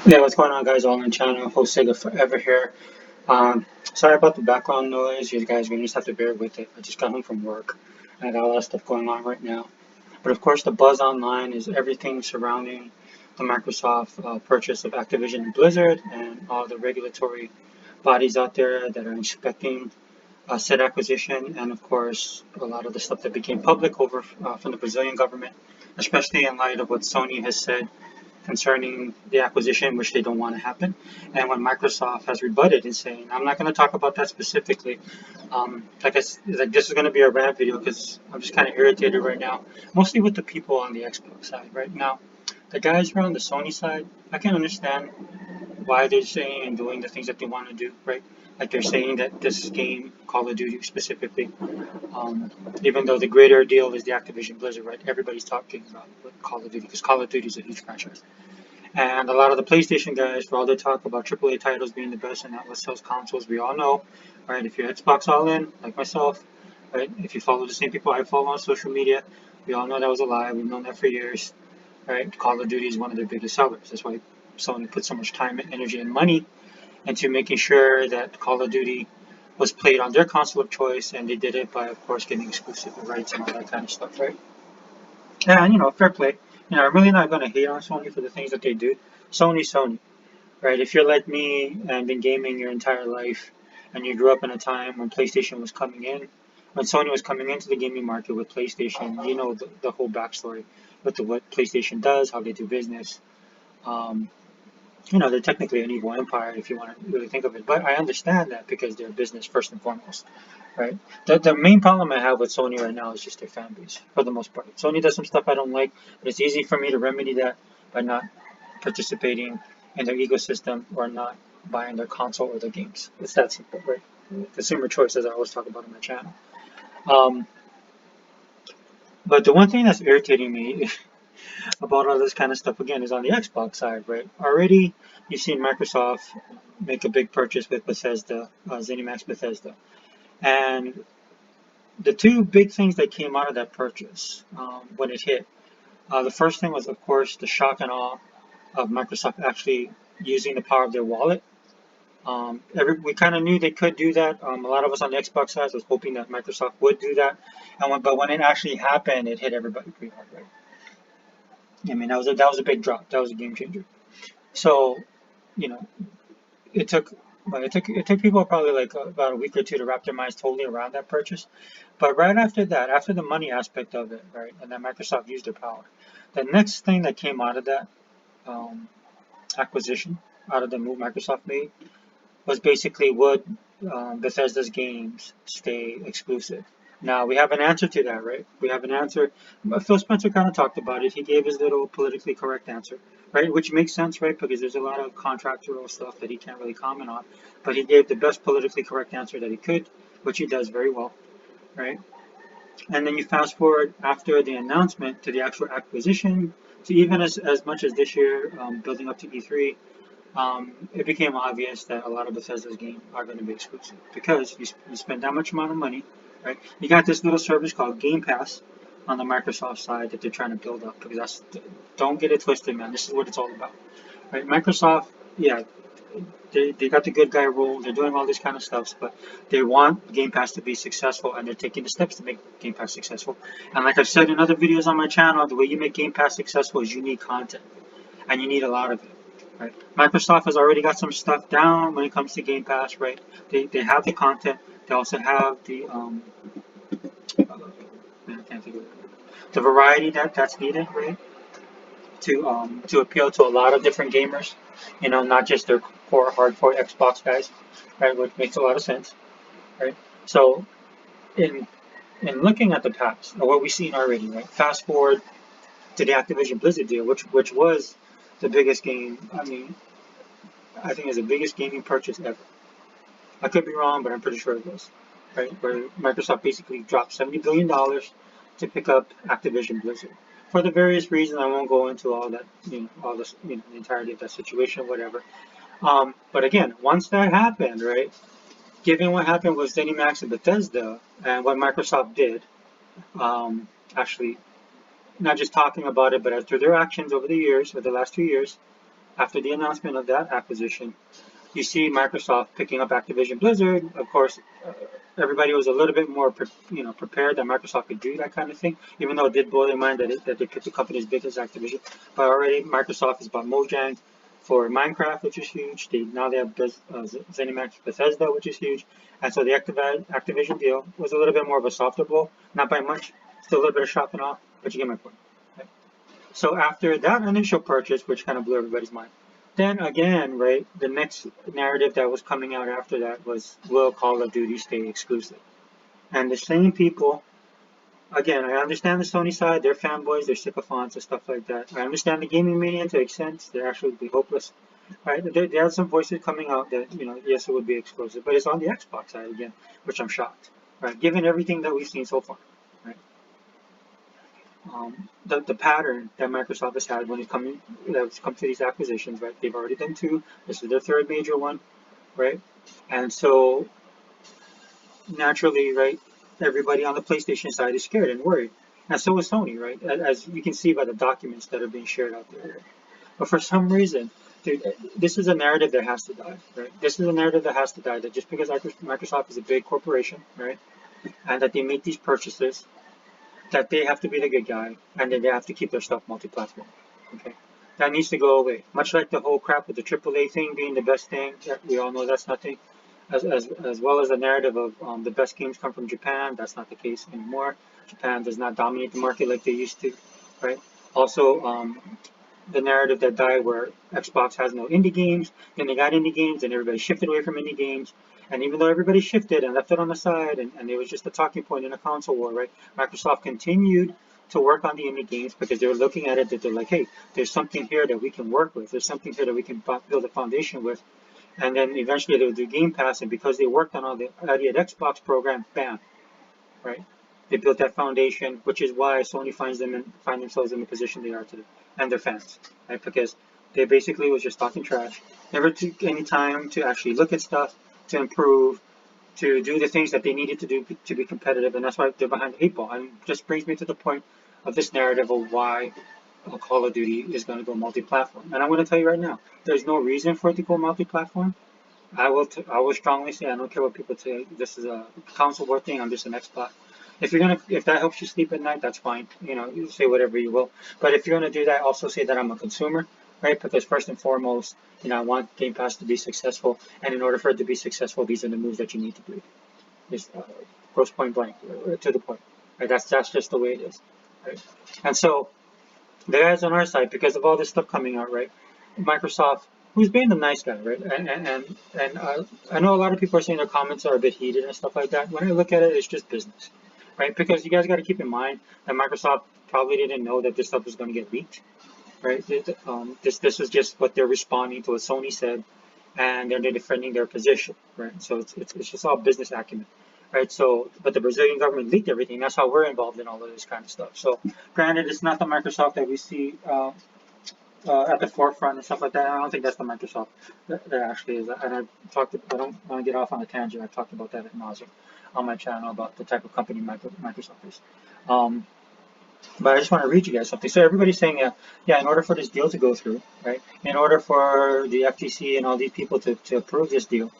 Yeah, what's going on, guys? All in channel, host Sega Forever here. Sorry about the background noise. You guys are gonna just have to bear with it. I just got home from work. I got a lot of stuff going on right now. But of course, the buzz online is everything surrounding the Microsoft purchase of Activision and Blizzard, and all the regulatory bodies out there that are inspecting said acquisition, and of course, a lot of the stuff that became public over from the Brazilian government, especially in light of what Sony has said concerning the acquisition, which they don't want to happen, and when Microsoft has rebutted and saying, "I'm not going to talk about that specifically." Like this is going to be a rant video because I'm just kind of irritated right now, mostly with the people on the Xbox side right now. The guys around the Sony side, I can understand why they're saying and doing the things that they want to do, right? Like they're saying that this game, Call of Duty specifically, um, even though the greater deal is the Activision Blizzard, right? Everybody's talking about Call of Duty because Call of Duty is a huge franchise. And a lot of the PlayStation guys, for all their talk about AAA titles being the best and that what sells consoles, we all know, right? If you're Xbox all in, like myself, right? If you follow the same people I follow on social media, we all know that was a lie. We've known that for years, right? Call of Duty is one of their biggest sellers. That's why Sony put so much time, energy, and money into making sure that Call of Duty was played on their console of choice, and they did it by, of course, getting exclusive rights and all that kind of stuff, right? And fair play. I'm really not gonna hate on Sony for the things that they do. Sony, right? If you're like me and been gaming your entire life, and you grew up in a time when PlayStation was coming in, when Sony was coming into the gaming market with PlayStation, you know the whole backstory with what PlayStation does, how they do business. Um, they're technically an evil empire if you want to really think of it. But I understand that because they're business first and foremost, right? The main problem I have with Sony right now is just their fan base for the most part. Sony does some stuff I don't like, but it's easy for me to remedy that by not participating in their ecosystem or not buying their console or their games. It's that simple, right? Consumer choice, as I always talk about on my channel. Um, but the one thing that's irritating me about all this kind of stuff again is on the Xbox side, right? Already you've seen Microsoft make a big purchase with Bethesda, ZeniMax Bethesda, and the two big things that came out of that purchase when it hit, the first thing was of course the shock and awe of Microsoft actually using the power of their wallet. We kind of knew they could do that. A lot of us on the Xbox side was hoping that Microsoft would do that, but when it actually happened, it hit everybody pretty hard, right? I mean, that was a big drop. That was a game changer. So, you know, it took it took people probably like about a week or two to wrap their minds totally around that purchase. But right after that, after the money aspect of it, right, and then Microsoft used their power, the next thing that came out of that um, acquisition, out of the move Microsoft made, was basically would Bethesda's games stay exclusive? Now we have an answer to that, right? We have an answer. Phil Spencer kind of talked about it. He gave his little politically correct answer, right? Which makes sense, right? Because there's a lot of contractual stuff that he can't really comment on. But he gave the best politically correct answer that he could, which he does very well, right? And then you fast forward after the announcement to the actual acquisition, to even as much as this year, building up to E3, it became obvious that a lot of Bethesda's games are going to be exclusive because you spend that much amount of money, right? You got this little service called Game Pass on the Microsoft side that they're trying to build up because don't get it twisted, man. This is what it's all about, right? Microsoft, yeah, they got the good guy role. They're doing all this kind of stuff, but they want Game Pass to be successful, and they're taking the steps to make Game Pass successful. And like I've said in other videos on my channel, the way you make Game Pass successful is you need content, and you need a lot of it. Right. Microsoft has already got some stuff down when it comes to Game Pass, right? They have the content. They also have I can't think of it, the variety that's needed, right? To appeal to a lot of different gamers, not just their core hardcore Xbox guys, right? Which makes a lot of sense, right? So in in looking at the past, or what we've seen already, right? Fast forward to the Activision Blizzard deal, which was the biggest game. I mean, I think it's the biggest gaming purchase ever. I could be wrong, but I'm pretty sure it was. Right, where Microsoft basically dropped $70 billion to pick up Activision Blizzard. For the various reasons, I won't go into all that, all this, the entirety of that situation, whatever. But again, once that happened, right, given what happened with ZeniMax and Bethesda, and what Microsoft did, actually, not just talking about it, but through their actions over the years, or the last 2 years, after the announcement of that acquisition, you see Microsoft picking up Activision Blizzard. Of course, everybody was a little bit more, prepared that Microsoft could do that kind of thing, even though it did blow their mind that they picked a company as big as Activision. But already Microsoft has bought Mojang for Minecraft, which is huge. Now they have ZeniMax Bethesda, which is huge. And so the Activision deal was a little bit more of a softer blow, not by much, still a little bit of shopping off, but you get my point. Right? So after that initial purchase, which kind of blew everybody's mind, then again, right, the next narrative that was coming out after that was, will Call of Duty stay exclusive? And the same people, again, I understand the Sony side, they're fanboys, they're sycophants and stuff like that. I understand the gaming mania to an extent, they're absolutely hopeless. Right? There are some voices coming out that, yes, it would be exclusive, but it's on the Xbox side again, which I'm shocked, right? Given everything that we've seen so far, right? The pattern that Microsoft has had when it come to these acquisitions, right? They've already done two. This is their third major one, right? And so naturally, right, everybody on the PlayStation side is scared and worried, and so is Sony, right? As you can see by the documents that are being shared out there. But for some reason, dude, this is a narrative that has to die, right? This is a narrative that has to die. That just because Microsoft is a big corporation, right, and that they make these purchases, that they have to be the good guy, and then they have to keep their stuff multi-platform. Okay, that needs to go away. Much like the whole crap with the AAA thing being the best thing, we all know that's nothing. As well as the narrative of the best games come from Japan, that's not the case anymore. Japan does not dominate the market like they used to, right? Also, the narrative that died where Xbox has no indie games, then they got indie games, and everybody shifted away from indie games. And even though everybody shifted and left it on the side, and it was just a talking point in a console war, right? Microsoft continued to work on the indie games because they were looking at it that they're like, hey, there's something here that we can work with. There's something here that we can build a foundation with. And then eventually they'll do Game Pass, and because they worked on all the Xbox program, bam, right? They built that foundation, which is why Sony find themselves in the position they are today, and their fans, right? Because they basically was just talking trash, never took any time to actually look at stuff, to improve, to do the things that they needed to do to be competitive, and that's why they're behind the eight ball. And just brings me to the point of this narrative of why Call of Duty is going to go multi-platform. And I'm going to tell you right now, there's no reason for it to go multi-platform. I will strongly say, I don't care what people say. This is a console war thing. I'm just an Xbox. If that helps you sleep at night, that's fine. You say whatever you will. But if you're gonna do that, also say that I'm a consumer, right? Because first and foremost, I want Game Pass to be successful, and in order for it to be successful, these are the moves that you need to do. Just gross point blank, to the point. Right? That's just the way it is. Right? And so the guys on our side, because of all this stuff coming out, right? Microsoft, who's being the nice guy, right? And I know a lot of people are saying their comments are a bit heated and stuff like that. When I look at it, it's just business, right? Because you guys got to keep in mind that Microsoft probably didn't know that this stuff was going to get leaked, right? This was just what they're responding to what Sony said, and they're defending their position, right? So it's just all business acumen. Right, so, but the Brazilian government leaked everything. That's how we're involved in all of this kind of stuff. So, granted, it's not the Microsoft that we see at the forefront and stuff like that. I don't think that's the Microsoft that actually is. And I don't want to get off on a tangent. I've talked about that at nauseam on my channel about the type of company Microsoft is. But I just want to read you guys something. So everybody's saying, yeah, in order for this deal to go through, right, in order for the FTC and all these people to approve this deal,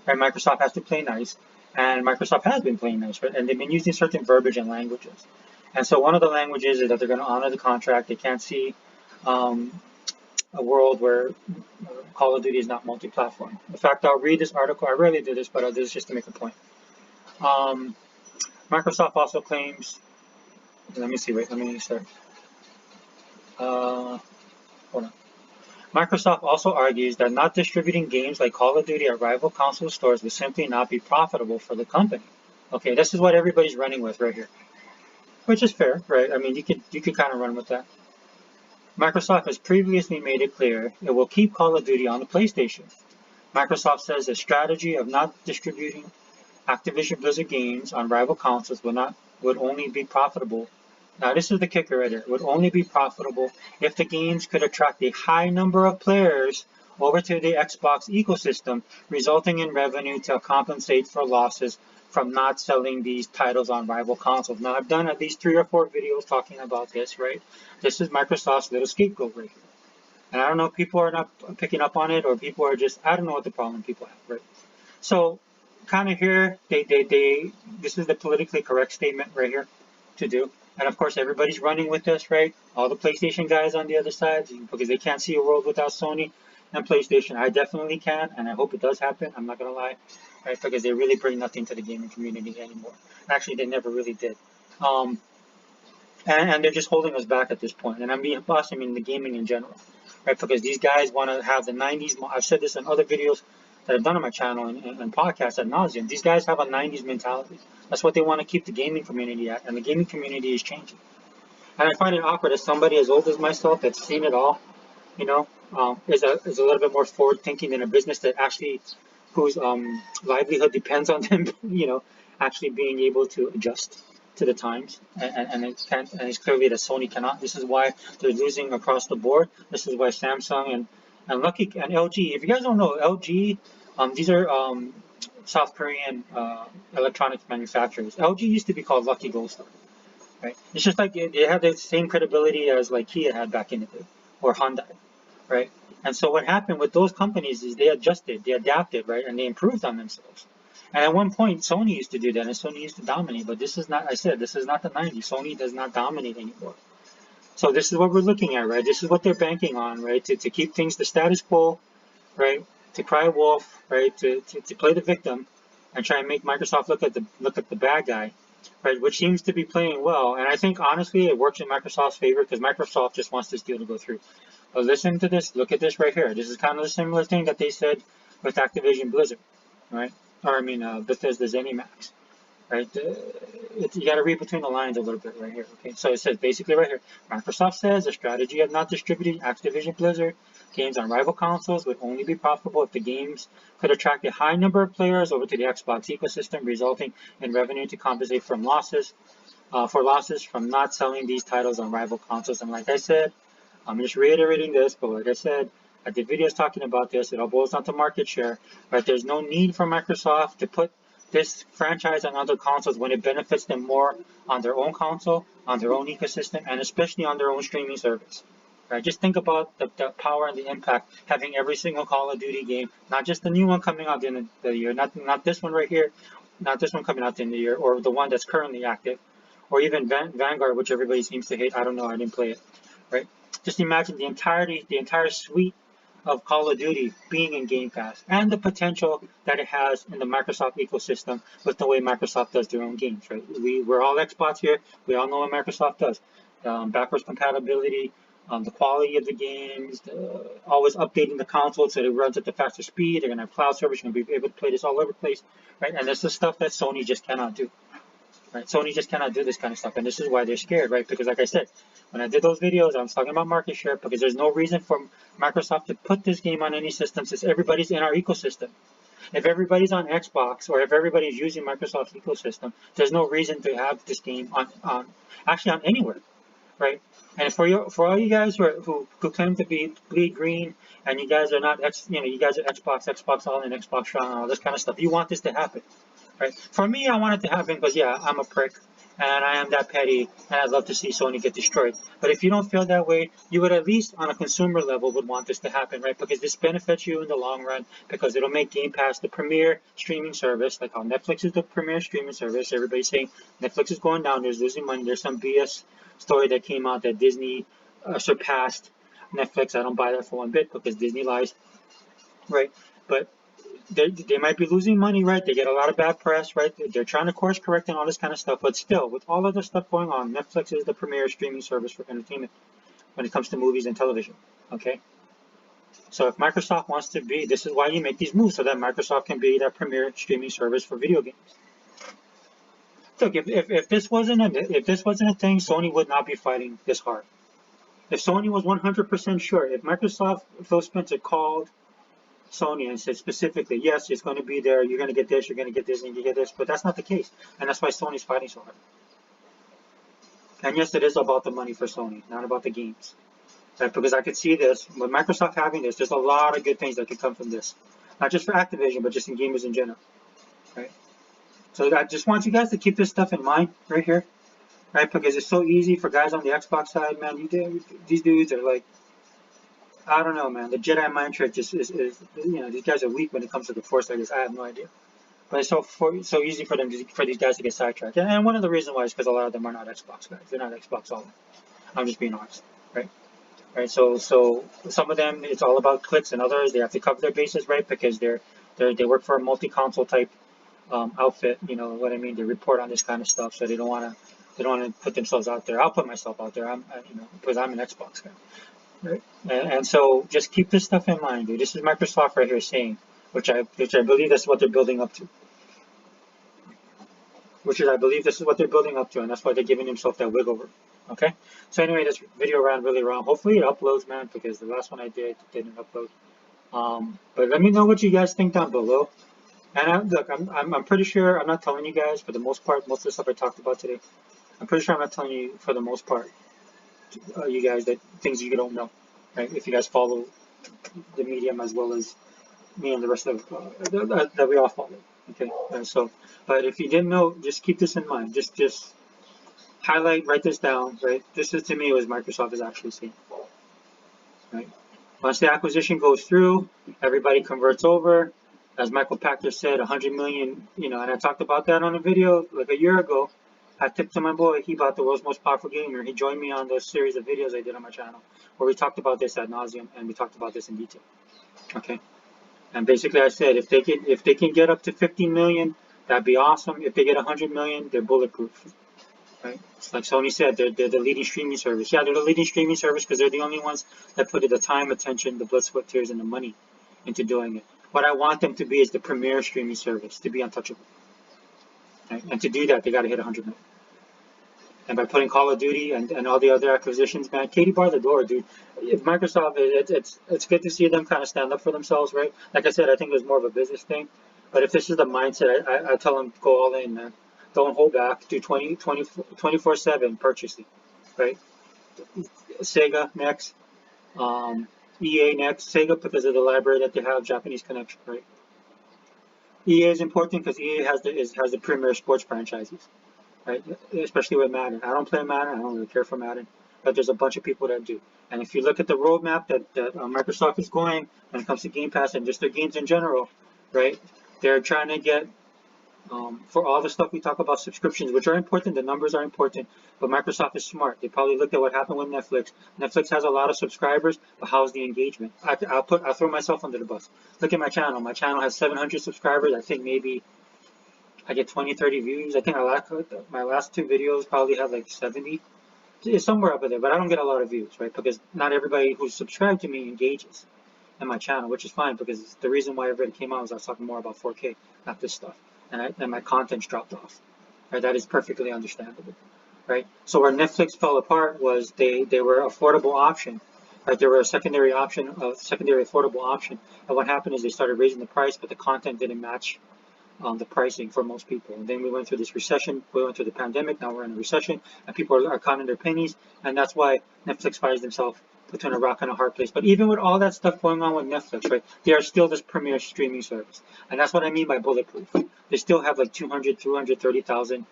right, Microsoft has to play nice. And Microsoft has been playing nice, right? And they've been using certain verbiage and languages. And so one of the languages is that they're going to honor the contract. They can't see a world where Call of Duty is not multi-platform. In fact, I'll read this article. I rarely do this, but I'll do this just to make a point. Microsoft also claims, let me see, wait, let me start. Hold on. Microsoft also argues that not distributing games like Call of Duty at rival console stores would simply not be profitable for the company. Okay, this is what everybody's running with right here, which is fair, right? I mean, you could kind of run with that. Microsoft has previously made it clear it will keep Call of Duty on the PlayStation. Microsoft says the strategy of not distributing Activision Blizzard games on rival consoles would only be profitable. Now, this is the kicker right here. Would only be profitable if the games could attract a high number of players over to the Xbox ecosystem, resulting in revenue to compensate for losses from not selling these titles on rival consoles. Now, I've done at least 3 or 4 videos talking about this, right? This is Microsoft's little scapegoat right here. And I don't know if people are not picking up on it or people are just, I don't know what the problem people have, right? So kind of here, this is the politically correct statement right here to do. And of course, everybody's running with this, right? All the PlayStation guys on the other side, because they can't see a world without Sony and PlayStation. I definitely can, and I hope it does happen. I'm not gonna lie, right? Because they really bring nothing to the gaming community anymore. Actually, they never really did. Um, and they're just holding us back at this point. And I'm being boss, I mean the gaming in general, right? Because these guys want to have the 90s. I've said this in other videos that I've done on my channel and podcasts ad nauseum. These guys have a 90s mentality. That's what they want to keep the gaming community at, and the gaming community is changing. And I find it awkward as somebody as old as myself that's seen it all, you know, is a little bit more forward thinking than a business that actually whose livelihood depends on them, actually being able to adjust to the times, and it can't, and it's clearly that Sony cannot. This is why they're losing across the board. This is why Samsung and Lucky and LG. If you guys don't know, LG, these are South Korean electronics manufacturers. LG used to be called Lucky Gold Star, right? It's just like they have the same credibility as like Kia had back in the day, or Hyundai, right? And so what happened with those companies is they adjusted, they adapted, right, and they improved on themselves. And at one point, Sony used to do that, and Sony used to dominate. But this is not, I said, this is not the 90s. Sony does not dominate anymore. So this is what we're looking at, right? This is what they're banking on, right? To keep things the status quo, right? To cry wolf, right? To play the victim, and try and make Microsoft look at the bad guy, right? Which seems to be playing well. And I think honestly, it works in Microsoft's favor because Microsoft just wants this deal to go through. But listen to this. Look at this right here. This is kind of a similar thing that they said with Activision Blizzard, right? Or I mean, Bethesda ZeniMax, right? You got to read between the lines a little bit right here. Okay, so it says basically right here, Microsoft says the strategy of not distributing Activision Blizzard games on rival consoles would only be profitable if the games could attract a high number of players over to the Xbox ecosystem, resulting in revenue to compensate for losses from not selling these titles on rival consoles. And like I said, I'm just reiterating this, but like I said, I did videos talking about this. It all boils down to market share, right? There's no need for Microsoft to put this franchise on other consoles when it benefits them more on their own console, on their own ecosystem, and especially on their own streaming service. Right? Just think about the power and the impact having every single Call of Duty game, not just the new one coming out at the end of the year, not this one right here, not this one coming out at the end of the year, or the one that's currently active, or even Vanguard, which everybody seems to hate. I don't know, I didn't play it, right? Just imagine the entire suite of Call of Duty being in Game Pass and the potential that it has in the Microsoft ecosystem with the way Microsoft does their own games, right? We're all Xbox here. We all know what Microsoft does. Backwards compatibility, the quality of the games, always updating the console so it runs at the faster speed. They're going to have cloud service. You're going to be able to play this all over the place, right? And this is stuff that Sony just cannot do. Right? Sony just cannot do this kind of stuff, and this is why they're scared, right? Because like I said, when I did those videos, I was talking about market share because there's no reason for Microsoft to put this game on any system since everybody's in our ecosystem. If everybody's on Xbox or if everybody's using Microsoft's ecosystem, there's no reason to have this game on actually on anywhere, right? And for all you guys who claim to be bleed green and you guys are not you guys are Xbox all in, Xbox strong, and all this kind of stuff, you want this to happen. Right. For me, I want it to happen because, yeah, I'm a prick and I am that petty and I'd love to see Sony get destroyed. But if you don't feel that way, you would at least on a consumer level would want this to happen, right? Because this benefits you in the long run because it'll make Game Pass the premier streaming service, like how Netflix is the premier streaming service. Everybody's saying Netflix is going down, there's losing money. There's some BS story that came out that Disney surpassed Netflix. I don't buy that for one bit because Disney lies, right? But they might be losing money, right? They get a lot of bad press, right? They're trying to course correct and all this kind of stuff. But still, with all of this stuff going on, Netflix is the premier streaming service for entertainment when it comes to movies and television, okay? So if Microsoft wants to be, this is why you make these moves, so that Microsoft can be that premier streaming service for video games. Look, if this wasn't a thing, Sony would not be fighting this hard. If Sony was 100% sure, if Microsoft, Phil Spencer called Sony and said specifically, yes, it's going to be there, you're going to get this, you're going to get this, and you get this, but that's not the case. And that's why Sony's fighting so hard. And yes, it is about the money for Sony, not about the games. Right? Because I could see this, with Microsoft having this, there's a lot of good things that could come from this. Not just for Activision, but just in gamers in general. Right? So I just want you guys to keep this stuff in mind right here. Right? Because it's so easy for guys on the Xbox side, man, these dudes are like, I don't know, man. The Jedi mind trick just is you know, these guys are weak when it comes to the Force. I guess I have no idea. But it's so easy for them for these guys to get sidetracked. And one of the reasons why is because a lot of them are not Xbox guys. They're not Xbox all. I'm just being honest, right? Right. So some of them it's all about clicks, and others they have to cover their bases, right? Because they work for a multi-console type outfit. You know what I mean? They report on this kind of stuff, so they don't want to put themselves out there. I'll put myself out there. You know, because I'm an Xbox guy, right? And so just keep this stuff in mind, dude. This is Microsoft right here saying, which I believe that's what they're building up to. Which is I believe this is what they're building up to, and that's why they're giving themselves that wiggle room. Okay. So anyway, this video ran really long. Hopefully it uploads, man, because the last one I did didn't upload. But let me know what you guys think down below. And look, I'm pretty sure I'm not telling you guys for the most part. Most of the stuff I talked about today, I'm pretty sure I'm not telling you for the most part, you guys that things you don't know, right? If you guys follow the medium as well as me and the rest of that we all follow. Okay, so but if you didn't know, just keep this in mind. Just highlight, write this down. Right, this is to me what Microsoft is actually saying. Right, once the acquisition goes through, everybody converts over. As Michael Pachter said, 100 million. You know, and I talked about that on a video like a year ago. I tipped to my boy. He bought the world's most powerful gamer. He joined me on the series of videos I did on my channel where we talked about this ad nauseum and we talked about this in detail. Okay. And basically, I said if they can get up to 15 million, that'd be awesome. If they get 100 million, they're bulletproof, right? It's like Sony said, they're the leading streaming service. Yeah, they're the leading streaming service because they're the only ones that put the time, attention, the blood, sweat, tears, and the money into doing it. What I want them to be is the premier streaming service, to be untouchable. Right? And to do that, they got to hit 100 million. And by putting Call of Duty and all the other acquisitions, man, Katie bar the door, dude. If Microsoft, it's good to see them kind of stand up for themselves, right? Like I said, I think it was more of a business thing. But if this is the mindset, I tell them go all in, man. Don't hold back. Do 24/7 purchasing, right? Sega next, EA next. Sega because of the library that they have, Japanese connection, right? EA is important because EA has the premier sports franchises, right? Especially with Madden. I don't play Madden. I don't really care for Madden, but there's a bunch of people that do. And if you look at the roadmap that Microsoft is going when it comes to Game Pass and just their games in general, right? They're trying to get for all the stuff we talk about subscriptions, which are important. The numbers are important, but Microsoft is smart. They probably looked at what happened with Netflix. Netflix has a lot of subscribers, but how's the engagement? I'll throw myself under the bus. Look at my channel. My channel has 700 subscribers. I think maybe I get 20, 30 views. I think my last two videos probably have like 70. It's somewhere up there, but I don't get a lot of views, right? Because not everybody who's subscribed to me engages in my channel, which is fine because the reason why everybody came out was I was talking more about 4K, not this stuff. And my content's dropped off, right? That is perfectly understandable, right? So where Netflix fell apart was they were affordable option, right? They were a secondary option, a secondary affordable option. And what happened is they started raising the price, but the content didn't match the pricing for most people. And then we went through this recession, we went through the pandemic, now we're in a recession, and people are counting their pennies, and that's why Netflix finds themselves between a rock and a hard place. But even with all that stuff going on with Netflix, right, they are still this premier streaming service. And that's what I mean by bulletproof. They still have like 200, 330,000,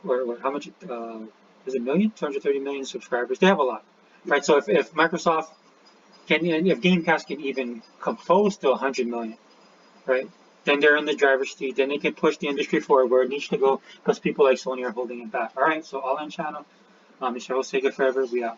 or how much, is it million? 230 million subscribers. They have a lot, right? So if Microsoft if Game Pass can even come close to 100 million, right? Then they're in the driver's seat. Then they can push the industry forward where it needs to go because people like Sony are holding it back. All right, so all in channel. Mr. Sega Forever, we out.